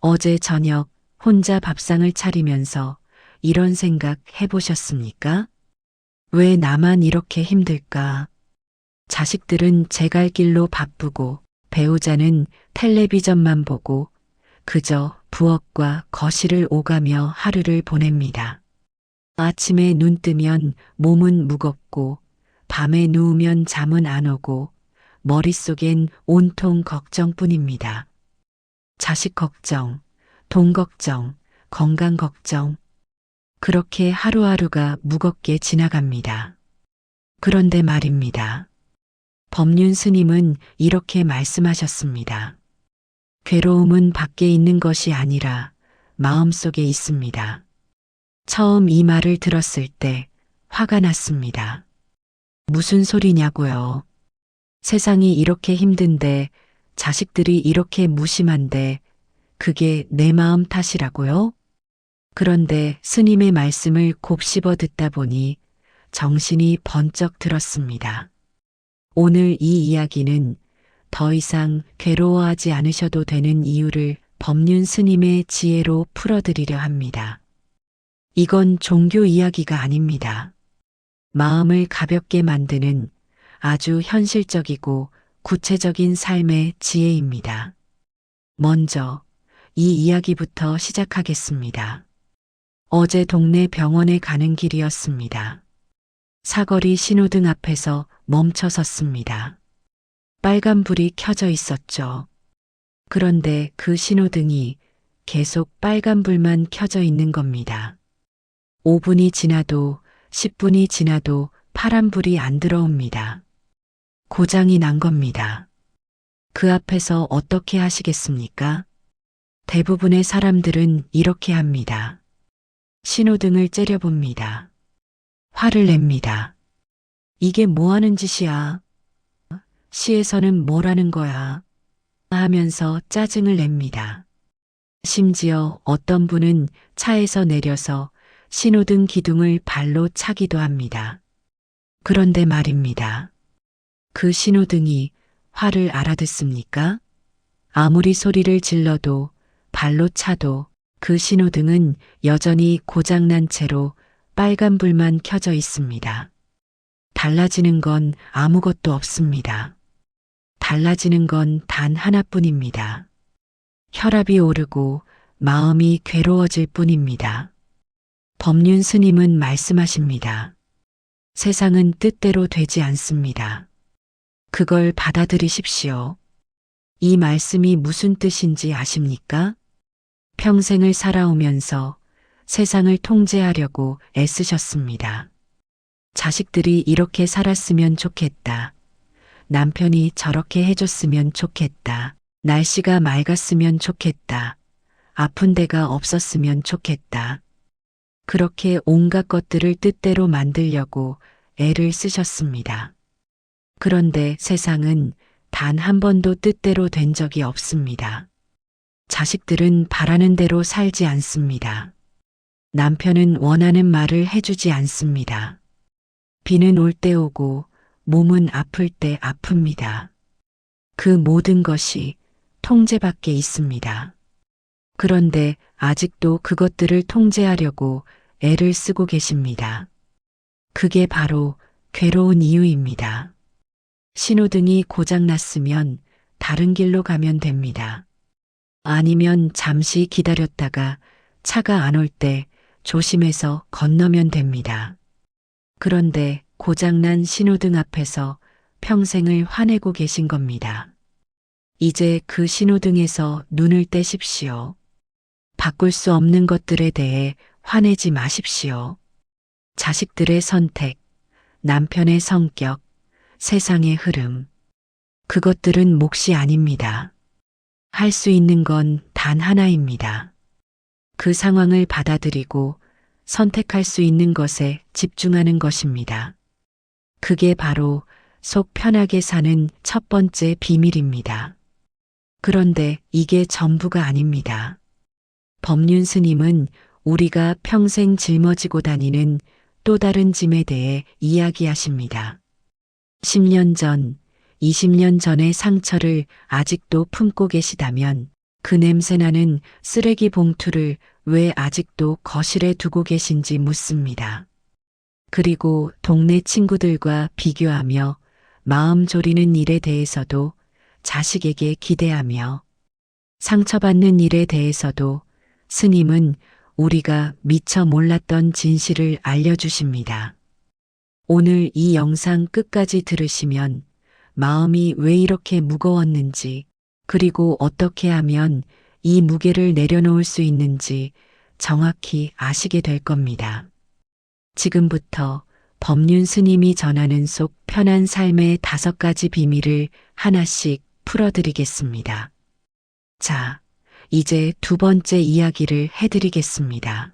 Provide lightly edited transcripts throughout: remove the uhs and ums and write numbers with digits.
어제 저녁 혼자 밥상을 차리면서 이런 생각 해보셨습니까? 왜 나만 이렇게 힘들까? 자식들은 제 갈 길로 바쁘고 배우자는 텔레비전만 보고 그저 부엌과 거실을 오가며 하루를 보냅니다. 아침에 눈 뜨면 몸은 무겁고 밤에 누우면 잠은 안 오고 머릿속엔 온통 걱정뿐입니다. 자식 걱정, 돈 걱정, 건강 걱정. 그렇게 하루하루가 무겁게 지나갑니다. 그런데 말입니다. 법륜 스님은 이렇게 말씀하셨습니다. 괴로움은 밖에 있는 것이 아니라 마음속에 있습니다. 처음 이 말을 들었을 때 화가 났습니다. 무슨 소리냐고요. 세상이 이렇게 힘든데 자식들이 이렇게 무심한데 그게 내 마음 탓이라고요? 그런데 스님의 말씀을 곱씹어 듣다 보니 정신이 번쩍 들었습니다. 오늘 이 이야기는 더 이상 괴로워하지 않으셔도 되는 이유를 법륜 스님의 지혜로 풀어드리려 합니다. 이건 종교 이야기가 아닙니다. 마음을 가볍게 만드는 아주 현실적이고 구체적인 삶의 지혜입니다. 먼저 이 이야기부터 시작하겠습니다. 어제 동네 병원에 가는 길이었습니다. 사거리 신호등 앞에서 멈춰 섰습니다. 빨간불이 켜져 있었죠. 그런데 그 신호등이 계속 빨간불만 켜져 있는 겁니다. 5분이 지나도 10분이 지나도 파란불이 안 들어옵니다. 고장이 난 겁니다. 그 앞에서 어떻게 하시겠습니까? 대부분의 사람들은 이렇게 합니다. 신호등을 째려봅니다. 화를 냅니다. 이게 뭐 하는 짓이야? 시에서는 뭐라는 거야? 하면서 짜증을 냅니다. 심지어 어떤 분은 차에서 내려서 신호등 기둥을 발로 차기도 합니다. 그런데 말입니다. 그 신호등이 화를 알아듣습니까? 아무리 소리를 질러도 발로 차도 그 신호등은 여전히 고장난 채로 빨간불만 켜져 있습니다. 달라지는 건 아무것도 없습니다. 달라지는 건 단 하나뿐입니다. 혈압이 오르고 마음이 괴로워질 뿐입니다. 법륜 스님은 말씀하십니다. 세상은 뜻대로 되지 않습니다. 그걸 받아들이십시오. 이 말씀이 무슨 뜻인지 아십니까? 평생을 살아오면서 세상을 통제하려고 애쓰셨습니다. 자식들이 이렇게 살았으면 좋겠다. 남편이 저렇게 해줬으면 좋겠다. 날씨가 맑았으면 좋겠다. 아픈 데가 없었으면 좋겠다. 그렇게 온갖 것들을 뜻대로 만들려고 애를 쓰셨습니다. 그런데 세상은 단 한 번도 뜻대로 된 적이 없습니다. 자식들은 바라는 대로 살지 않습니다. 남편은 원하는 말을 해주지 않습니다. 비는 올 때 오고 몸은 아플 때 아픕니다. 그 모든 것이 통제 밖에 있습니다. 그런데 아직도 그것들을 통제하려고 애를 쓰고 계십니다. 그게 바로 괴로운 이유입니다. 신호등이 고장났으면 다른 길로 가면 됩니다. 아니면 잠시 기다렸다가 차가 안 올 때 조심해서 건너면 됩니다. 그런데 고장난 신호등 앞에서 평생을 화내고 계신 겁니다. 이제 그 신호등에서 눈을 떼십시오. 바꿀 수 없는 것들에 대해 화내지 마십시오. 자식들의 선택, 남편의 성격, 세상의 흐름. 그것들은 몫이 아닙니다. 할 수 있는 건 단 하나입니다. 그 상황을 받아들이고 선택할 수 있는 것에 집중하는 것입니다. 그게 바로 속 편하게 사는 첫 번째 비밀입니다. 그런데 이게 전부가 아닙니다. 법륜 스님은 우리가 평생 짊어지고 다니는 또 다른 짐에 대해 이야기하십니다. 10년 전, 20년 전의 상처를 아직도 품고 계시다면 그 냄새나는 쓰레기 봉투를 왜 아직도 거실에 두고 계신지 묻습니다. 그리고 동네 친구들과 비교하며 마음 졸이는 일에 대해서도 자식에게 기대하며 상처받는 일에 대해서도 스님은 우리가 미처 몰랐던 진실을 알려주십니다. 오늘 이 영상 끝까지 들으시면 마음이 왜 이렇게 무거웠는지, 그리고 어떻게 하면 이 무게를 내려놓을 수 있는지 정확히 아시게 될 겁니다. 지금부터 법륜 스님이 전하는 속 편한 삶의 5가지 비밀을 하나씩 풀어드리겠습니다. 자, 이제 2번째 이야기를 해드리겠습니다.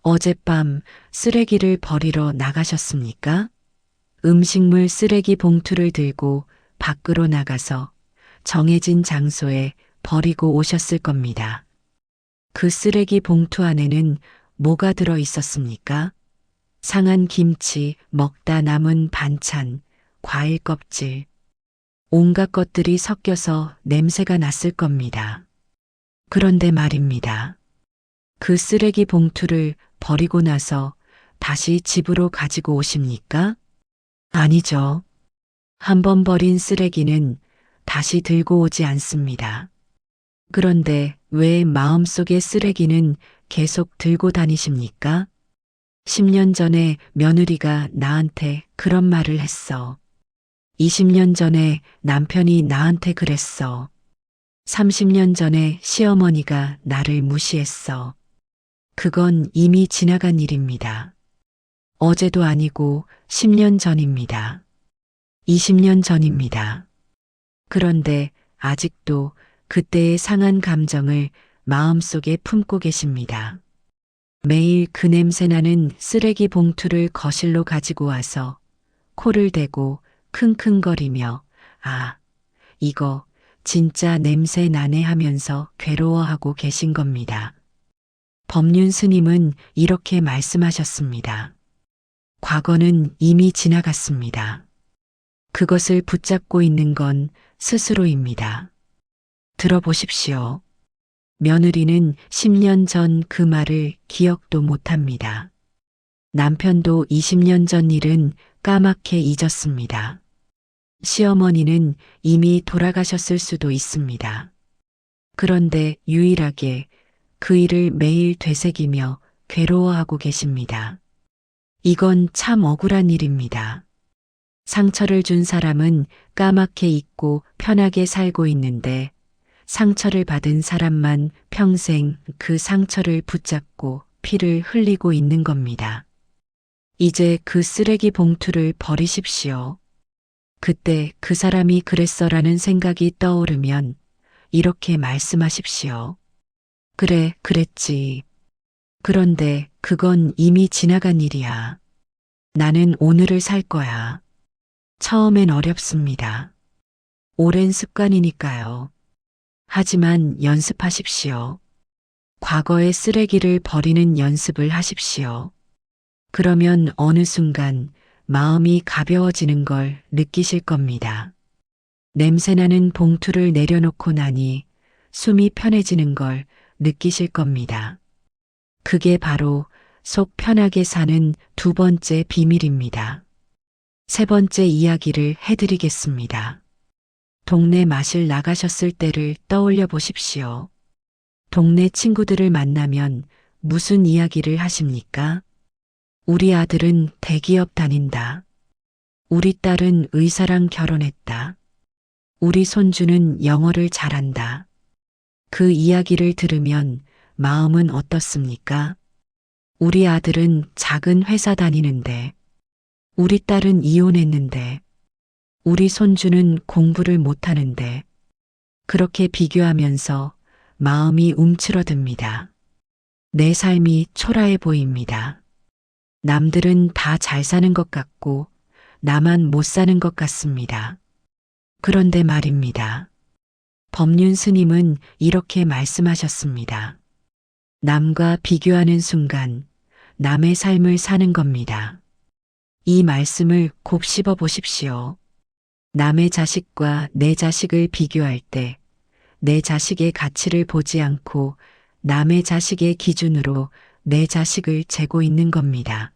어젯밤 쓰레기를 버리러 나가셨습니까? 음식물 쓰레기 봉투를 들고 밖으로 나가서 정해진 장소에 버리고 오셨을 겁니다. 그 쓰레기 봉투 안에는 뭐가 들어 있었습니까? 상한 김치, 먹다 남은 반찬, 과일 껍질, 온갖 것들이 섞여서 냄새가 났을 겁니다. 그런데 말입니다. 그 쓰레기 봉투를 버리고 나서 다시 집으로 가지고 오십니까? 아니죠. 한번 버린 쓰레기는 다시 들고 오지 않습니다. 그런데 왜 마음속의 쓰레기는 계속 들고 다니십니까? 10년 전에 며느리가 나한테 그런 말을 했어. 20년 전에 남편이 나한테 그랬어. 30년 전에 시어머니가 나를 무시했어. 그건 이미 지나간 일입니다. 어제도 아니고 10년 전입니다. 20년 전입니다. 그런데 아직도 그때의 상한 감정을 마음속에 품고 계십니다. 매일 그 냄새나는 쓰레기 봉투를 거실로 가지고 와서 코를 대고 킁킁거리며 아, 이거 진짜 냄새 나네 하면서 괴로워하고 계신 겁니다. 법륜 스님은 이렇게 말씀하셨습니다. 과거는 이미 지나갔습니다. 그것을 붙잡고 있는 건 스스로입니다. 들어보십시오. 며느리는 10년 전 그 말을 기억도 못합니다. 남편도 20년 전 일은 까맣게 잊었습니다. 시어머니는 이미 돌아가셨을 수도 있습니다. 그런데 유일하게 그 일을 매일 되새기며 괴로워하고 계십니다. 이건 참 억울한 일입니다. 상처를 준 사람은 까맣게 잊고 편하게 살고 있는데 상처를 받은 사람만 평생 그 상처를 붙잡고 피를 흘리고 있는 겁니다. 이제 그 쓰레기 봉투를 버리십시오. 그때 그 사람이 그랬어라는 생각이 떠오르면 이렇게 말씀하십시오. 그래, 그랬지. 그런데 그건 이미 지나간 일이야. 나는 오늘을 살 거야. 처음엔 어렵습니다. 오랜 습관이니까요. 하지만 연습하십시오. 과거의 쓰레기를 버리는 연습을 하십시오. 그러면 어느 순간 마음이 가벼워지는 걸 느끼실 겁니다. 냄새나는 봉투를 내려놓고 나니 숨이 편해지는 걸 느끼실 겁니다. 그게 바로 속 편하게 사는 2번째 비밀입니다. 3번째 이야기를 해드리겠습니다. 동네 마실 나가셨을 때를 떠올려 보십시오. 동네 친구들을 만나면 무슨 이야기를 하십니까? 우리 아들은 대기업 다닌다. 우리 딸은 의사랑 결혼했다. 우리 손주는 영어를 잘한다. 그 이야기를 들으면 마음은 어떻습니까? 우리 아들은 작은 회사 다니는데, 우리 딸은 이혼했는데, 우리 손주는 공부를 못하는데, 그렇게 비교하면서 마음이 움츠러듭니다. 내 삶이 초라해 보입니다. 남들은 다 잘 사는 것 같고, 나만 못 사는 것 같습니다. 그런데 말입니다. 법륜 스님은 이렇게 말씀하셨습니다. 남과 비교하는 순간 남의 삶을 사는 겁니다. 이 말씀을 곱씹어 보십시오. 남의 자식과 내 자식을 비교할 때 내 자식의 가치를 보지 않고 남의 자식의 기준으로 내 자식을 재고 있는 겁니다.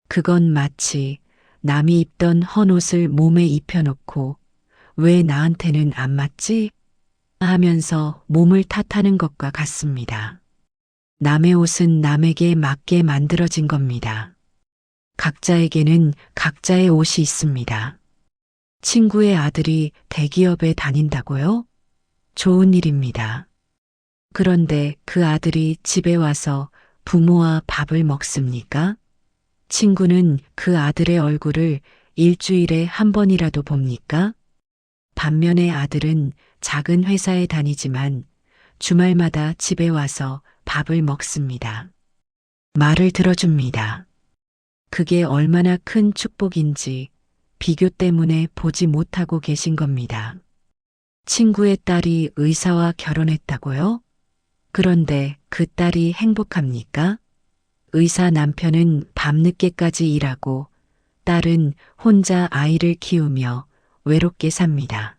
그건 마치 남이 입던 헌옷을 몸에 입혀놓고 왜 나한테는 안 맞지? 하면서 몸을 탓하는 것과 같습니다. 남의 옷은 남에게 맞게 만들어진 겁니다. 각자에게는 각자의 옷이 있습니다. 친구의 아들이 대기업에 다닌다고요? 좋은 일입니다. 그런데 그 아들이 집에 와서 부모와 밥을 먹습니까? 친구는 그 아들의 얼굴을 일주일에 한 번이라도 봅니까? 반면에 아들은 작은 회사에 다니지만 주말마다 집에 와서 밥을 먹습니다. 말을 들어줍니다. 그게 얼마나 큰 축복인지 비교 때문에 보지 못하고 계신 겁니다. 친구의 딸이 의사와 결혼했다고요? 그런데 그 딸이 행복합니까? 의사 남편은 밤늦게까지 일하고 딸은 혼자 아이를 키우며 외롭게 삽니다.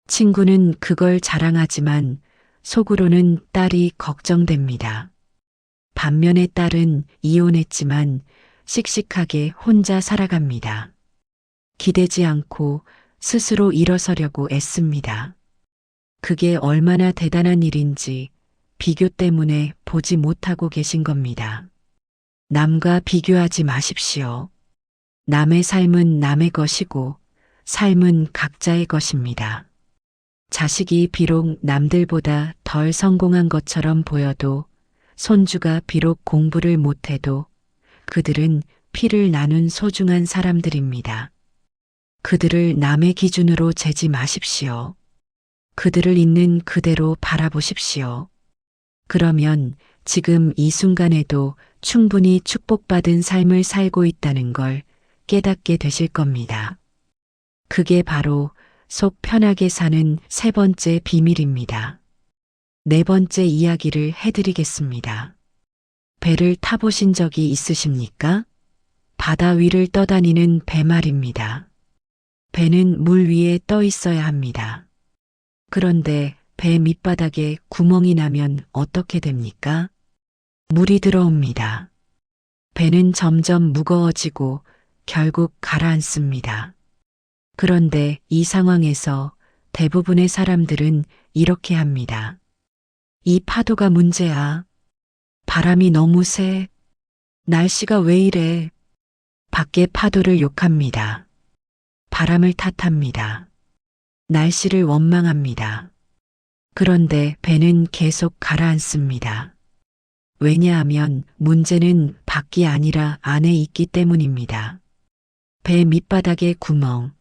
친구는 그걸 자랑하지만 속으로는 딸이 걱정됩니다. 반면에 딸은 이혼했지만 씩씩하게 혼자 살아갑니다. 기대지 않고 스스로 일어서려고 애씁니다. 그게 얼마나 대단한 일인지 비교 때문에 보지 못하고 계신 겁니다. 남과 비교하지 마십시오. 남의 삶은 남의 것이고 삶은 각자의 것입니다. 자식이 비록 남들보다 덜 성공한 것처럼 보여도 손주가 비록 공부를 못해도 그들은 피를 나눈 소중한 사람들입니다. 그들을 남의 기준으로 재지 마십시오. 그들을 있는 그대로 바라보십시오. 그러면 지금 이 순간에도 충분히 축복받은 삶을 살고 있다는 걸 깨닫게 되실 겁니다. 그게 바로 속 편하게 사는 세 번째 비밀입니다. 네 번째 이야기를 해드리겠습니다. 배를 타보신 적이 있으십니까? 바다 위를 떠다니는 배 말입니다. 배는 물 위에 떠 있어야 합니다. 그런데 배 밑바닥에 구멍이 나면 어떻게 됩니까? 물이 들어옵니다. 배는 점점 무거워지고 결국 가라앉습니다. 그런데 이 상황에서 대부분의 사람들은 이렇게 합니다. 이 파도가 문제야. 바람이 너무 세. 날씨가 왜 이래? 밖에 파도를 욕합니다. 바람을 탓합니다. 날씨를 원망합니다. 그런데 배는 계속 가라앉습니다. 왜냐하면 문제는 밖이 아니라 안에 있기 때문입니다. 배 밑바닥의 구멍,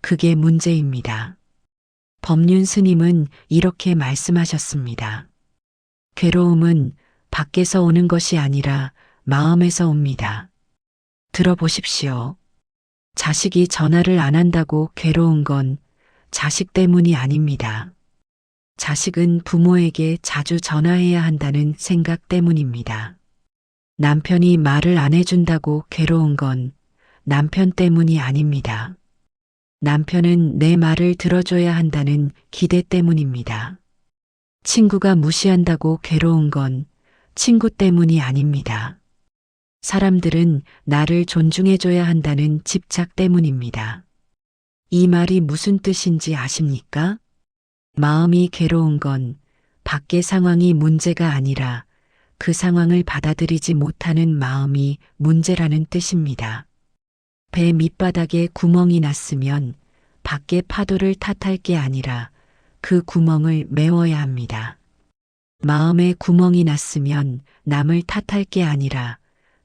그게 문제입니다. 법륜 스님은 이렇게 말씀하셨습니다. 괴로움은 밖에서 오는 것이 아니라 마음에서 옵니다. 들어보십시오. 자식이 전화를 안 한다고 괴로운 건 자식 때문이 아닙니다. 자식은 부모에게 자주 전화해야 한다는 생각 때문입니다. 남편이 말을 안 해준다고 괴로운 건 남편 때문이 아닙니다. 남편은 내 말을 들어줘야 한다는 기대 때문입니다. 친구가 무시한다고 괴로운 건 친구 때문이 아닙니다. 사람들은 나를 존중해줘야 한다는 집착 때문입니다. 이 말이 무슨 뜻인지 아십니까? 마음이 괴로운 건 밖의 상황이 문제가 아니라 그 상황을 받아들이지 못하는 마음이 문제라는 뜻입니다. 배 밑바닥에 구멍이 났으면 밖의 파도를 탓할 게 아니라 그 구멍을 메워야 합니다. 마음에 구멍이 났으면 남을 탓할 게 아니라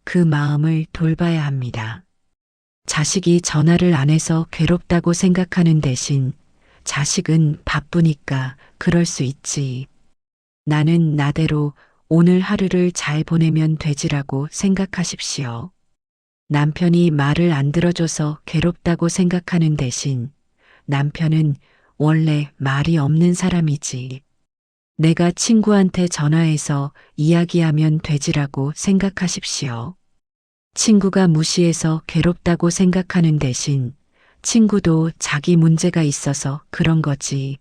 그 마음을 돌봐야 합니다. 자식이 전화를 안 해서 괴롭다고 생각하는 대신 자식은 바쁘니까 그럴 수 있지. 나는 나대로 오늘 하루를 잘 보내면 되지라고 생각하십시오. 남편이 말을 안 들어줘서 괴롭다고 생각하는 대신 남편은 원래 말이 없는 사람이지. 내가 친구한테 전화해서 이야기하면 되지라고 생각하십시오. 친구가 무시해서 괴롭다고 생각하는 대신 친구도 자기 문제가 있어서 그런 거지.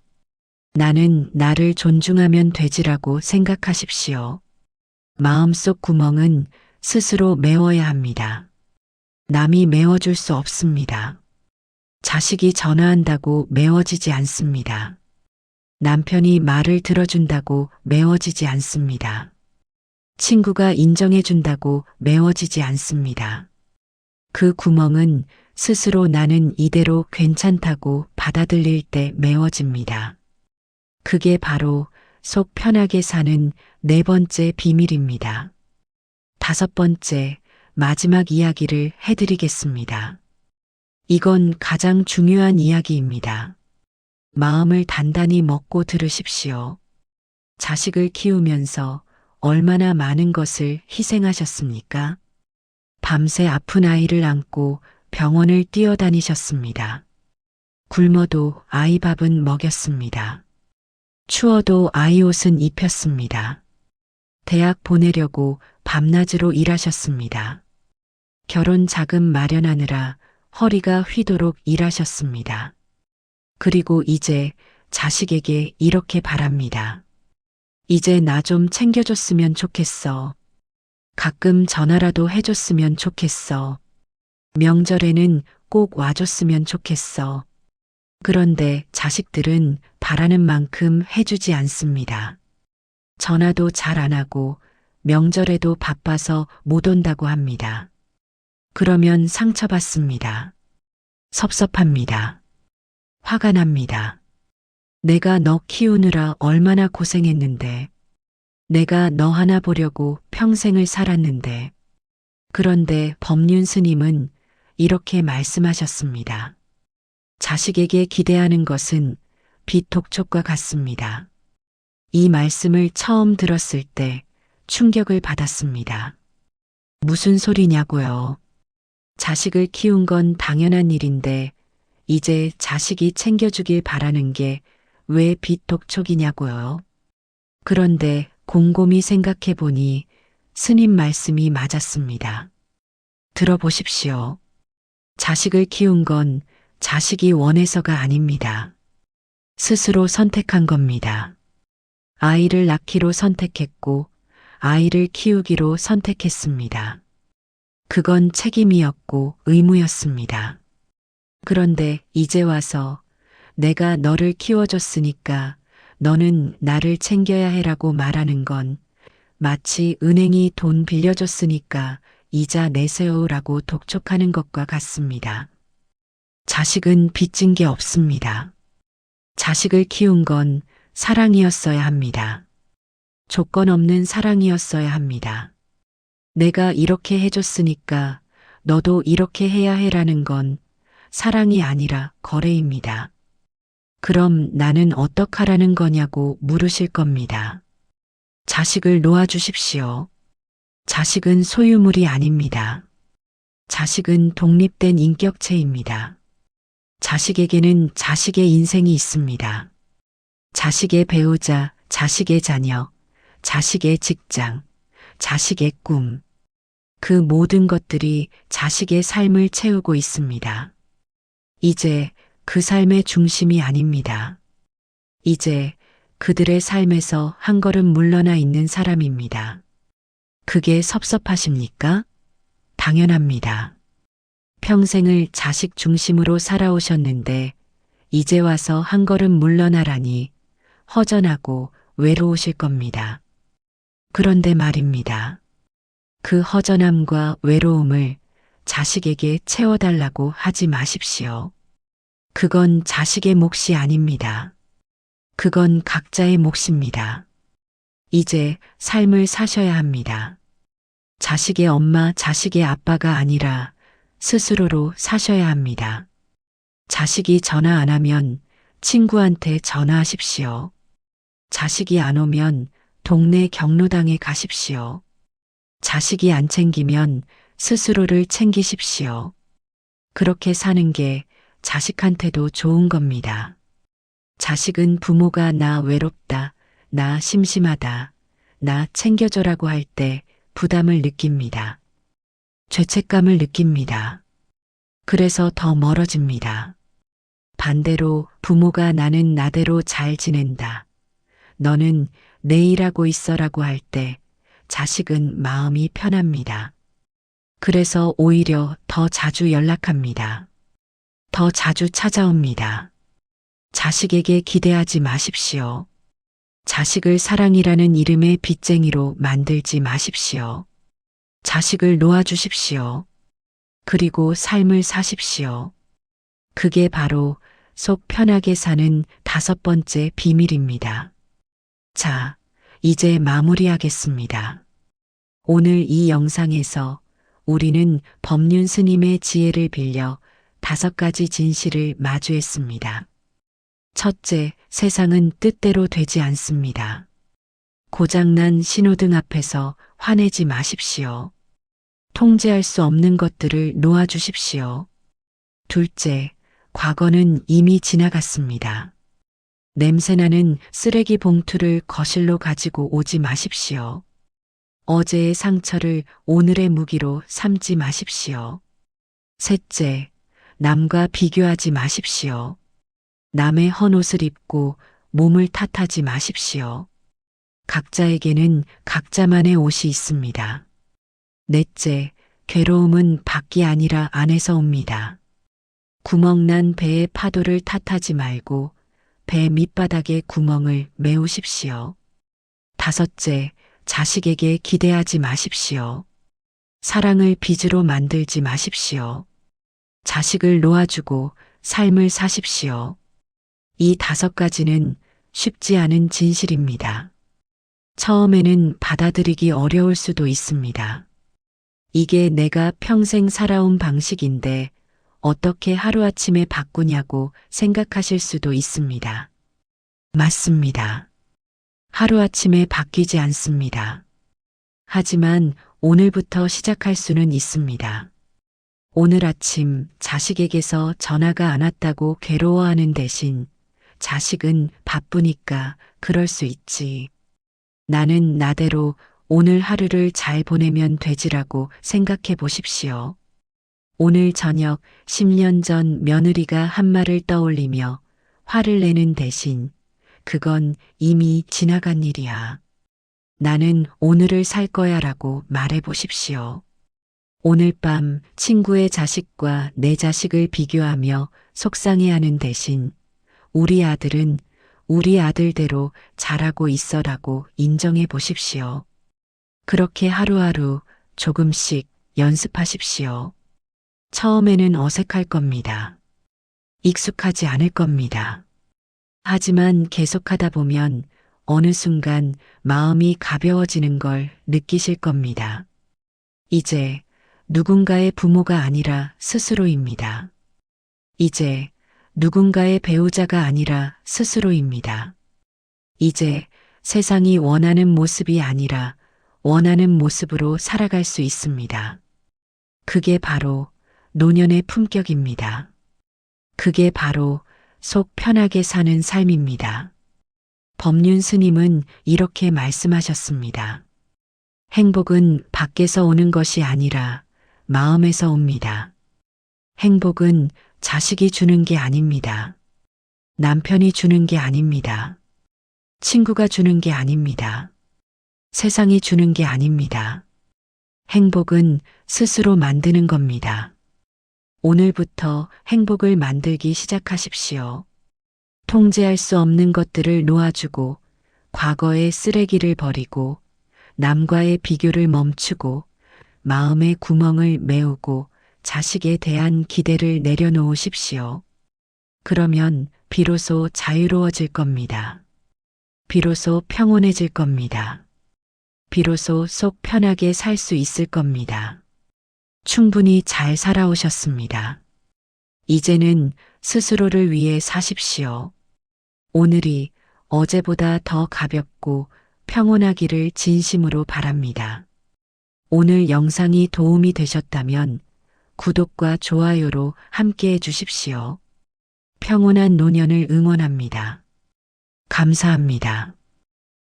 나는 나를 존중하면 되지라고 생각하십시오. 마음속 구멍은 스스로 메워야 합니다. 남이 메워줄 수 없습니다. 자식이 전화한다고 메워지지 않습니다. 남편이 말을 들어준다고 메워지지 않습니다. 친구가 인정해준다고 메워지지 않습니다. 그 구멍은 스스로 나는 이대로 괜찮다고 받아들일 때 메워집니다. 그게 바로 속 편하게 사는 네 번째 비밀입니다. 다섯 번째, 마지막 이야기를 해드리겠습니다. 이건 가장 중요한 이야기입니다. 마음을 단단히 먹고 들으십시오. 자식을 키우면서 얼마나 많은 것을 희생하셨습니까? 밤새 아픈 아이를 안고 병원을 뛰어다니셨습니다. 굶어도 아이 밥은 먹였습니다. 추워도 아이 옷은 입혔습니다. 대학 보내려고 밤낮으로 일하셨습니다. 결혼 자금 마련하느라 허리가 휘도록 일하셨습니다. 그리고 이제 자식에게 이렇게 바랍니다. 이제 나 좀 챙겨줬으면 좋겠어. 가끔 전화라도 해줬으면 좋겠어. 명절에는 꼭 와줬으면 좋겠어. 그런데 자식들은 바라는 만큼 해주지 않습니다. 전화도 잘 안 하고 명절에도 바빠서 못 온다고 합니다. 그러면 상처받습니다. 섭섭합니다. 화가 납니다. 내가 너 키우느라 얼마나 고생했는데, 내가 너 하나 보려고 평생을 살았는데, 그런데 법륜 스님은 이렇게 말씀하셨습니다. 자식에게 기대하는 것은 빛독촉과 같습니다. 이 말씀을 처음 들었을 때 충격을 받았습니다. 무슨 소리냐고요. 자식을 키운 건 당연한 일인데 이제 자식이 챙겨주길 바라는 게 왜 빛독촉이냐고요. 그런데 곰곰이 생각해 보니 스님 말씀이 맞았습니다. 들어보십시오. 자식을 키운 건 자식이 원해서가 아닙니다. 스스로 선택한 겁니다. 아이를 낳기로 선택했고 아이를 키우기로 선택했습니다. 그건 책임이었고 의무였습니다. 그런데 이제 와서 내가 너를 키워줬으니까 너는 나를 챙겨야 해라고 말하는 건 마치 은행이 돈 빌려줬으니까 이자 내세우라고 독촉하는 것과 같습니다. 자식은 빚진 게 없습니다. 자식을 키운 건 사랑이었어야 합니다. 조건 없는 사랑이었어야 합니다. 내가 이렇게 해줬으니까 너도 이렇게 해야 해라는 건 사랑이 아니라 거래입니다. 그럼 나는 어떡하라는 거냐고 물으실 겁니다. 자식을 놓아주십시오. 자식은 소유물이 아닙니다. 자식은 독립된 인격체입니다. 자식에게는 자식의 인생이 있습니다. 자식의 배우자, 자식의 자녀, 자식의 직장, 자식의 꿈. 그 모든 것들이 자식의 삶을 채우고 있습니다. 이제 그 삶의 중심이 아닙니다. 이제 그들의 삶에서 한 걸음 물러나 있는 사람입니다. 그게 섭섭하십니까? 당연합니다. 평생을 자식 중심으로 살아오셨는데 이제 와서 한 걸음 물러나라니 허전하고 외로우실 겁니다. 그런데 말입니다. 그 허전함과 외로움을 자식에게 채워달라고 하지 마십시오. 그건 자식의 몫이 아닙니다. 그건 각자의 몫입니다. 이제 삶을 사셔야 합니다. 자식의 엄마, 자식의 아빠가 아니라 스스로로 사셔야 합니다. 자식이 전화 안 하면 친구한테 전화하십시오. 자식이 안 오면 동네 경로당에 가십시오. 자식이 안 챙기면 스스로를 챙기십시오. 그렇게 사는 게 자식한테도 좋은 겁니다. 자식은 부모가 나 외롭다, 나 심심하다, 나 챙겨줘라고 할 때 부담을 느낍니다. 죄책감을 느낍니다. 그래서 더 멀어집니다. 반대로 부모가 나는 나대로 잘 지낸다. 너는 내일하고 있어라고 할 때 자식은 마음이 편합니다. 그래서 오히려 더 자주 연락합니다. 더 자주 찾아옵니다. 자식에게 기대하지 마십시오. 자식을 사랑이라는 이름의 빚쟁이로 만들지 마십시오. 자식을 놓아주십시오. 그리고 삶을 사십시오. 그게 바로 속 편하게 사는 5번째 비밀입니다. 자, 이제 마무리하겠습니다. 오늘 이 영상에서 우리는 법륜 스님의 지혜를 빌려 5가지 진실을 마주했습니다. 첫째, 세상은 뜻대로 되지 않습니다. 고장난 신호등 앞에서 화내지 마십시오. 통제할 수 없는 것들을 놓아주십시오. 둘째, 과거는 이미 지나갔습니다. 냄새나는 쓰레기 봉투를 거실로 가지고 오지 마십시오. 어제의 상처를 오늘의 무기로 삼지 마십시오. 셋째, 남과 비교하지 마십시오. 남의 헌옷을 입고 몸을 탓하지 마십시오. 각자에게는 각자만의 옷이 있습니다. 넷째, 괴로움은 밖이 아니라 안에서 옵니다. 구멍난 배의 파도를 탓하지 말고 배 밑바닥에 구멍을 메우십시오. 다섯째, 자식에게 기대하지 마십시오. 사랑을 빚으로 만들지 마십시오. 자식을 놓아주고 삶을 사십시오. 이 5가지는 쉽지 않은 진실입니다. 처음에는 받아들이기 어려울 수도 있습니다. 이게 내가 평생 살아온 방식인데 어떻게 하루아침에 바꾸냐고 생각하실 수도 있습니다. 맞습니다. 하루아침에 바뀌지 않습니다. 하지만 오늘부터 시작할 수는 있습니다. 오늘 아침 자식에게서 전화가 안 왔다고 괴로워하는 대신 자식은 바쁘니까 그럴 수 있지. 나는 나대로 오늘 하루를 잘 보내면 되지라고 생각해 보십시오. 오늘 저녁 10년 전 며느리가 한 말을 떠올리며 화를 내는 대신 그건 이미 지나간 일이야. 나는 오늘을 살 거야 라고 말해 보십시오. 오늘 밤 친구의 자식과 내 자식을 비교하며 속상해하는 대신 우리 아들은 우리 아들대로 잘하고 있어라고 인정해 보십시오. 그렇게 하루하루 조금씩 연습하십시오. 처음에는 어색할 겁니다. 익숙하지 않을 겁니다. 하지만 계속하다 보면 어느 순간 마음이 가벼워지는 걸 느끼실 겁니다. 이제 누군가의 부모가 아니라 스스로입니다. 이제 누군가의 배우자가 아니라 스스로입니다. 이제 세상이 원하는 모습이 아니라 원하는 모습으로 살아갈 수 있습니다. 그게 바로 노년의 품격입니다. 그게 바로 속 편하게 사는 삶입니다. 법륜 스님은 이렇게 말씀하셨습니다. 행복은 밖에서 오는 것이 아니라 마음에서 옵니다. 행복은 자식이 주는 게 아닙니다. 남편이 주는 게 아닙니다. 친구가 주는 게 아닙니다. 세상이 주는 게 아닙니다. 행복은 스스로 만드는 겁니다. 오늘부터 행복을 만들기 시작하십시오. 통제할 수 없는 것들을 놓아주고 과거의 쓰레기를 버리고 남과의 비교를 멈추고 마음의 구멍을 메우고 자식에 대한 기대를 내려놓으십시오. 그러면 비로소 자유로워질 겁니다. 비로소 평온해질 겁니다. 비로소 속 편하게 살 수 있을 겁니다. 충분히 잘 살아오셨습니다. 이제는 스스로를 위해 사십시오. 오늘이 어제보다 더 가볍고 평온하기를 진심으로 바랍니다. 오늘 영상이 도움이 되셨다면 구독과 좋아요로 함께 해주십시오. 평온한 노년을 응원합니다. 감사합니다.